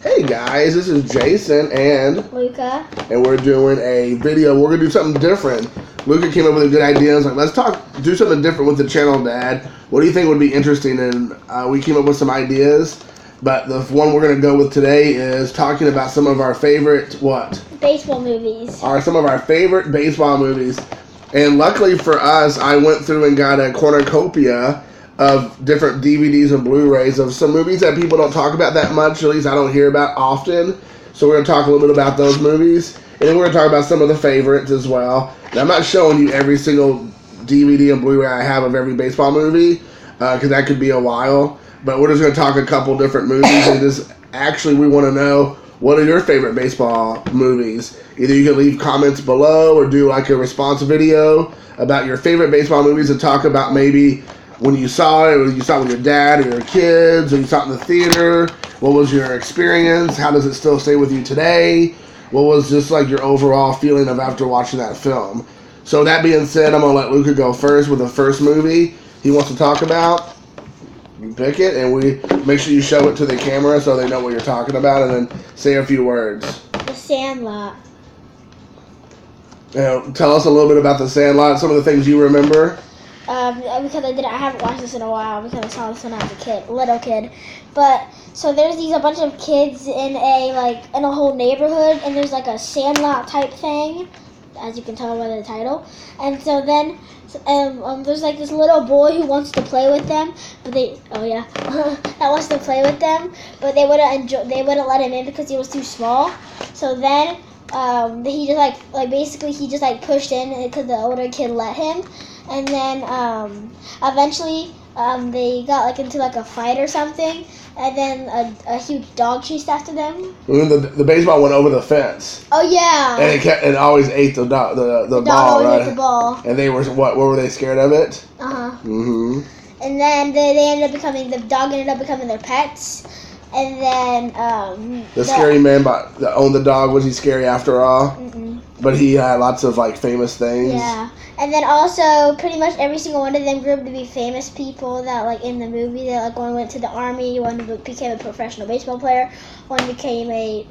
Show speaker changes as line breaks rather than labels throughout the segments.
Hey guys, this is Jason and
Luca.
And we're doing a video. We're gonna do something different. Luca came up with a good idea. I was like, let's do something different with the channel, Dad. What do you think would be interesting? And we came up with some ideas. But the one we're gonna go with today is talking about some of our favorite
baseball movies.
Some of our favorite baseball movies. And luckily for us, I went through and got a cornucopia of different DVDs and Blu-rays of some movies that people don't talk about that much, at least I don't hear about often. So we're going to talk a little bit about those movies. And then we're going to talk about some of the favorites as well. Now, I'm not showing you every single DVD and Blu-ray I have of every baseball movie, because that could be a while. But we're just going to talk a couple different movies. And just actually, we want to know, what are your favorite baseball movies? Either you can leave comments below or do like a response video about your favorite baseball movies and talk about maybe when you saw it, or you saw it with your dad or your kids, or you saw it in the theater. What was your experience? How does it still stay with you today? What was just like your overall feeling of after watching that film? So that being said, I'm going to let Luca go first with the first movie he wants to talk about. You pick it, and we make sure you show it to the camera so they know what you're talking about, and then say a few words.
The Sandlot.
Tell us a little bit about The Sandlot, some of the things you remember.
Because I haven't watched this in a while because I saw this when I was a little kid. But so there's a bunch of kids in a whole neighborhood, and there's like a Sandlot type thing, as you can tell by the title. And so then there's like this little boy who wants to play with them, but that wants to play with them, but they wouldn't let him in because he was too small. So then he just pushed in because the older kid let him. And then eventually they got into a fight or something, and then a huge dog chased after them.
And the baseball went over the fence.
Oh yeah.
And it always ate the ball,
dog always ate the ball.
And they were what were they scared of it?
Mhm. And then the dog ended up becoming their pets. And then
the scary man that owned the dog, was he scary after all?
Mm-mm.
But he had lots of famous things.
Yeah. And then also, pretty much every single one of them grew up to be famous people that, in the movie, that, one went to the army, one became a professional baseball player, one became a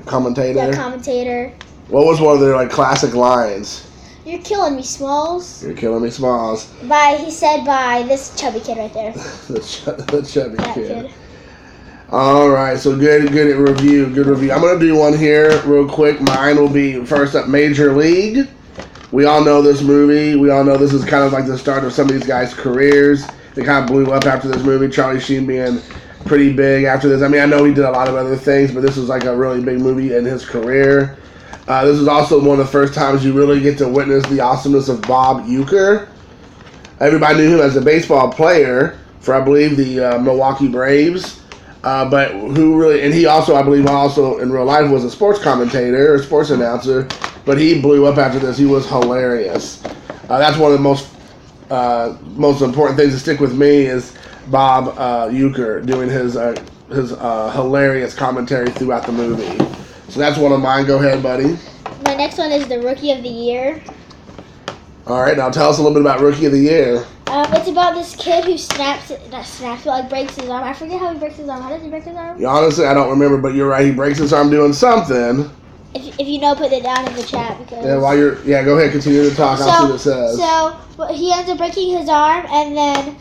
Commentator.
Yeah, commentator.
What was one of their, classic lines?
You're killing me, Smalls.
You're killing me, Smalls.
He said by this chubby kid right there.
the chubby kid. All right, so good review. I'm going to do one here real quick. Mine will be, first up, Major League. We all know this movie. We all know this is kind of like the start of some of these guys' careers. They kind of blew up after this movie. Charlie Sheen being pretty big after this. I mean, I know he did a lot of other things, but this was a really big movie in his career. This is also one of the first times you really get to witness the awesomeness of Bob Uecker. Everybody knew him as a baseball player for, I believe, the Milwaukee Braves. But he also, I believe, in real life was a sports commentator or sports announcer, but he blew up after this. He was hilarious. That's one of the most important things to stick with me is Bob Uecker doing his hilarious commentary throughout the movie. So that's one of mine. Go ahead, buddy.
My next one is the Rookie of the Year.
All right, now tell us a little bit about Rookie of the Year.
It's about this kid who breaks his arm. I forget how he breaks his arm. How does he break his arm?
Yeah, honestly, I don't remember, but you're right. He breaks his arm doing something.
If you know, put it down in the chat. Because
go ahead, continue to talk. I'll see what it says.
So he ends up breaking his arm, and then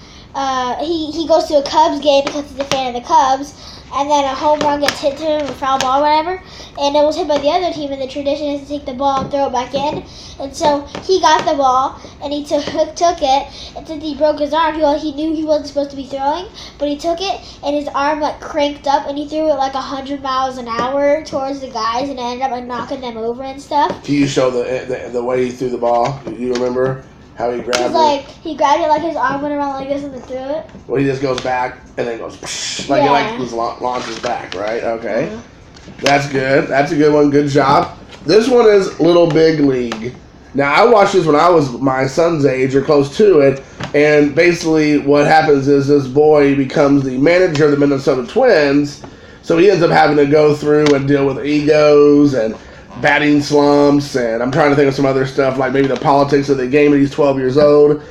he goes to a Cubs game because he's a fan of the Cubs. And then a home run gets hit to him, a foul ball or whatever, and it was hit by the other team, and the tradition is to take the ball and throw it back in. And so he got the ball, and he took it, and since he broke his arm, he knew he wasn't supposed to be throwing, but he took it, and his arm cranked up, and he threw it 100 miles an hour towards the guys, and it ended up knocking them over and stuff.
Can you show the way he threw the ball? You remember? How he grabbed it?
He grabbed it his arm went around like this and then threw it.
Well, he just goes back and then goes he launches back, right? Okay. Mm-hmm. That's good. That's a good one. Good job. This one is Little Big League. Now, I watched this when I was my son's age or close to it, and basically what happens is this boy becomes the manager of the Minnesota Twins, so he ends up having to go through and deal with egos and batting slumps, and I'm trying to think of some other stuff, like maybe the politics of the game, and he's 12 years old.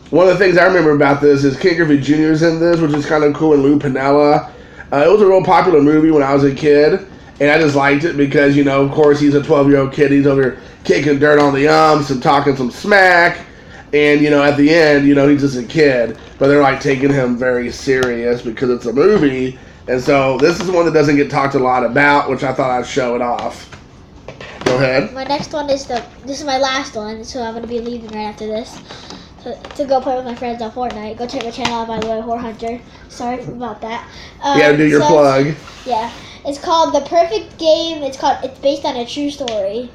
One of the things I remember about this is Ken Griffey Jr. is in this, which is kind of cool, and Lou Piniella. It was a real popular movie when I was a kid, and I just liked it because, of course, he's a 12-year-old kid. He's over here kicking dirt on the umps and talking some smack. And, at the end, he's just a kid. But they're, taking him very serious because it's a movie. And so this is one that doesn't get talked a lot about, which I thought I'd show it off. Go ahead.
My next one is this is my last one, so I'm going to be leaving right after this. To go play with my friends on Fortnite. Go check my channel out, by the way, Whore Hunter. Sorry about that.
You gotta do your plug.
Yeah. It's called The Perfect Game. It's based on a true story.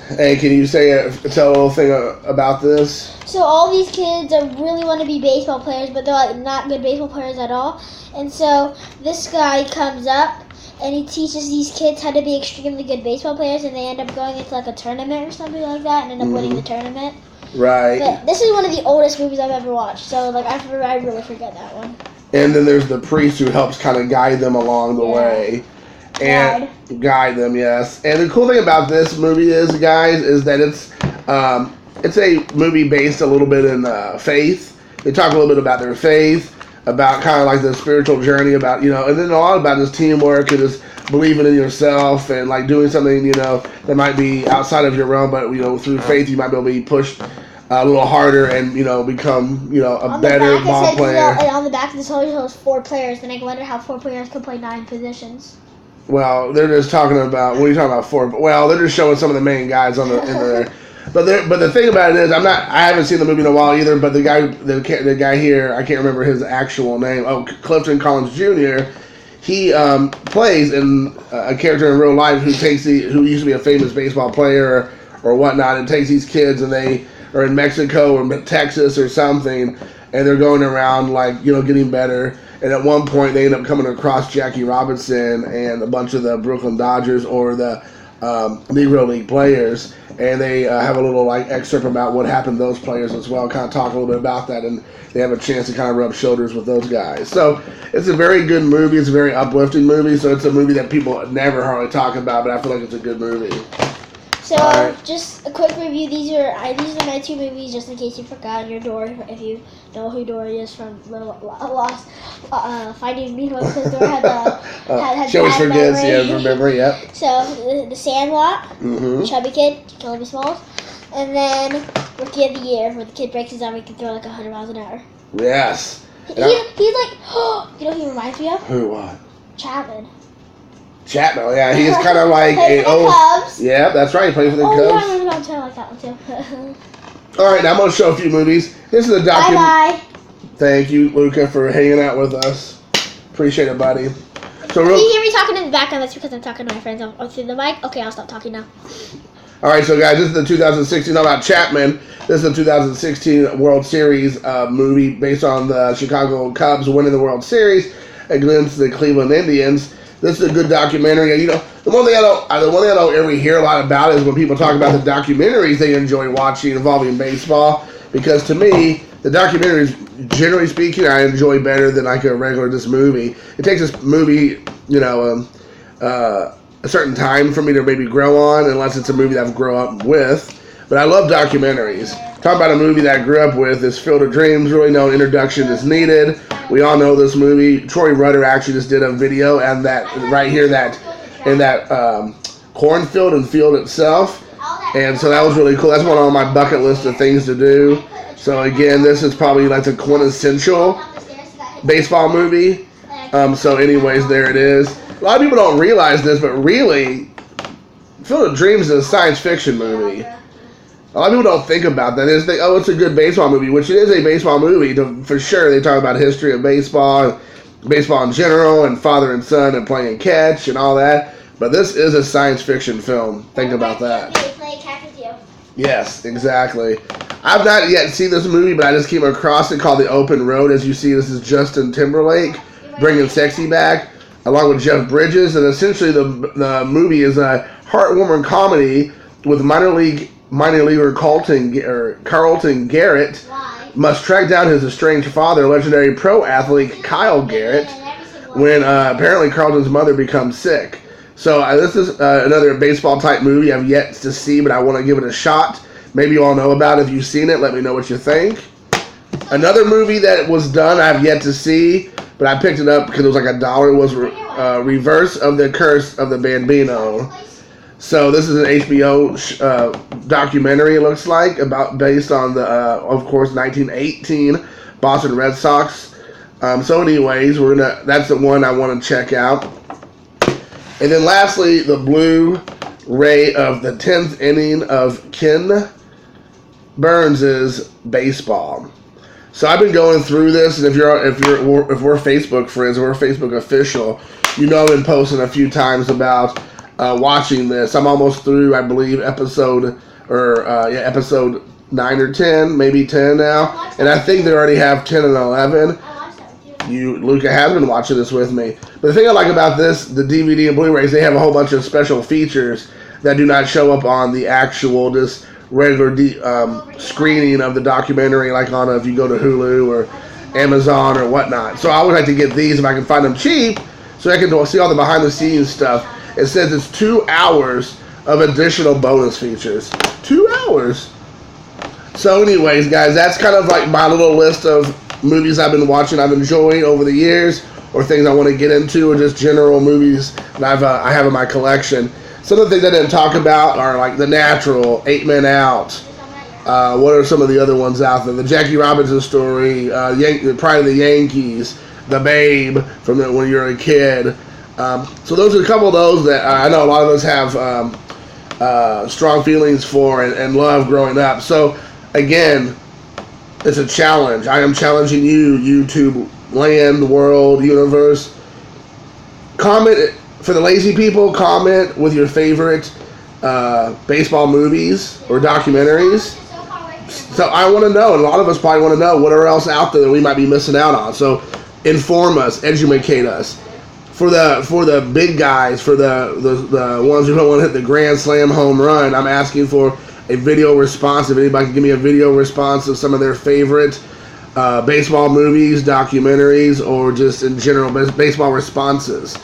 Hey, can you tell a little thing about this?
So all these kids really want to be baseball players, but they're not good baseball players at all. And so this guy comes up and he teaches these kids how to be extremely good baseball players, and they end up going into a tournament or something like that, and end up winning the tournament.
Right.
But this is one of the oldest movies I've ever watched, so I really forget that one.
And then there's the priest who helps kind of guide them along the way. And guide them, yes. And the cool thing about this movie is, guys, is that it's a movie based a little bit in faith. They talk a little bit about their faith, about kind of the spiritual journey, about, and then a lot about this teamwork and this believing in yourself and doing something, that might be outside of your realm, but, through faith you might be able to be pushed a little harder and, become, a better ball player.
And on the back of this whole show is 4 players, and I wonder how 4 players can play 9 positions.
Well, they're just talking about, what are you talking about 4? Well, they're just showing some of the main guys in there. But the thing about it is, I haven't seen the movie in a while either. But the guy here, I can't remember his actual name. Oh, Clifton Collins Jr. He plays in a character in real life who used to be a famous baseball player or whatnot, and takes these kids, and they are in Mexico or Texas or something, and they're going around getting better. And at one point, they end up coming across Jackie Robinson and a bunch of the Brooklyn Dodgers or the Negro League players, and they have a little excerpt about what happened to those players as well, kind of talk a little bit about that, and they have a chance to kind of rub shoulders with those guys. So it's a very good movie. It's a very uplifting movie. So it's a movie that people never hardly talk about, but I feel like it's a good movie.
So just a quick review. These are my 2 movies, just in case you forgot. Your Dory, if you know who Dory is from Little Lost, Finding Nemo, because Dory had
she always
bad
forgets.
memory.
Yeah, remember. Yep.
So the Sandlot, Chubby Kid, Killing Me Smalls, and then Rookie of the Year, where the kid breaks his arm, he can throw 100 miles an hour.
Yes.
He's like, you know who he reminds me of?
Who? What?
Chapman.
Chapman, yeah, he's kind of like
a
Cubs. Yeah, that's right. He plays for the Cubs.
Yeah, I remember that. I like that one too.
All right, now I'm going to show a few movies. This is a document.
Bye.
Thank you, Luca, for hanging out with us. Appreciate it, buddy. So,
if you hear me talking in the background, that's because I'm talking to my friends through the mic. Okay, I'll stop talking now.
All right, so guys, this is the 2016. Talk about Chapman. This is the 2016 World Series movie based on the Chicago Cubs winning the World Series against the Cleveland Indians. This is a good documentary. The one thing I don't ever hear a lot about is when people talk about the documentaries they enjoy watching involving baseball. Because to me, the documentaries, generally speaking, I enjoy better than a regular just movie. It takes this movie, a certain time for me to maybe grow on, unless it's a movie that I've grown up with. But I love documentaries. Talk about a movie that I grew up with is Field of Dreams. Really no introduction is needed. We all know this movie. Troy Rudder actually just did a video, and that right here, in that cornfield and field itself. And so that was really cool. That's one on my bucket list of things to do. So again, this is probably the quintessential baseball movie. So anyways, there it is. A lot of people don't realize this, but really, Field of Dreams is a science fiction movie. A lot of people don't think about that. They think, it's a good baseball movie, which it is a baseball movie. For sure, they talk about history of baseball in general, and father and son, and playing catch, and all that. But this is a science fiction film. Think about that.
Play catch with you.
Yes, exactly. I've not yet seen this movie, but I just came across it called The Open Road. As you see, this is Justin Timberlake bringing sexy back, along with Jeff Bridges. And essentially, the movie is a heartwarming comedy with minor leaguer Carlton Garrett must track down his estranged father, legendary pro athlete Kyle Garrett, when apparently Carlton's mother becomes sick. So this is another baseball type movie I've yet to see, but I want to give it a shot. Maybe you all know about it. If you've seen it, let me know what you think. Another movie that was done I've yet to see, but I picked it up because it was like $1. It was Reverse of the Curse of the Bambino. So this is an HBO documentary. It looks like based on the of course 1918 Boston Red Sox. So anyways, that's the one I want to check out. And then lastly, the Blu-ray of the 10th inning of Ken Burns' baseball. So I've been going through this, and if we're Facebook friends, or we're Facebook official, you know I've been posting a few times about watching this. I'm almost through, I believe, episode 9 or 10, maybe 10 now, and I think they already have 10 and 11. Luca has been watching this with me. But the thing I like about this, the DVD and Blu-rays, they have a whole bunch of special features that do not show up on the actual just regular screening of the documentary, like if you go to Hulu or Amazon or whatnot. So I would like to get these if I can find them cheap, so I can see all the behind-the-scenes stuff. It says it's 2 hours of additional bonus features. 2 hours. So anyways, guys, that's kind of like my little list of movies I've been watching, I've enjoyed over the years, or things I want to get into, or just general movies that I have in my collection. Some of the things I didn't talk about are like The Natural, 8 Men Out. What are some of the other ones out there? The Jackie Robinson Story, Pride of the Yankees, The Babe from when you're a kid. So those are a couple of those that I know a lot of us have strong feelings for and love growing up. So again, it's a challenge. I am challenging you, YouTube land, world, universe. Comment, for the lazy people, comment with your favorite baseball movies or documentaries. So I want to know, and a lot of us probably want to know what are else out there that we might be missing out on. So inform us, educate us. For the big guys, for the ones who don't want to hit the grand slam home run, I'm asking for a video response. If anybody can give me a video response of some of their favorite baseball movies, documentaries, or just in general baseball responses.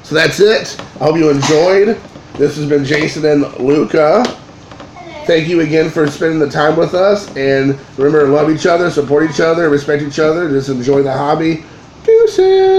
So that's it. I hope you enjoyed. This has been Jason and Luca. Thank you again for spending the time with us. And remember, love each other, support each other, respect each other, just enjoy the hobby. Deuces.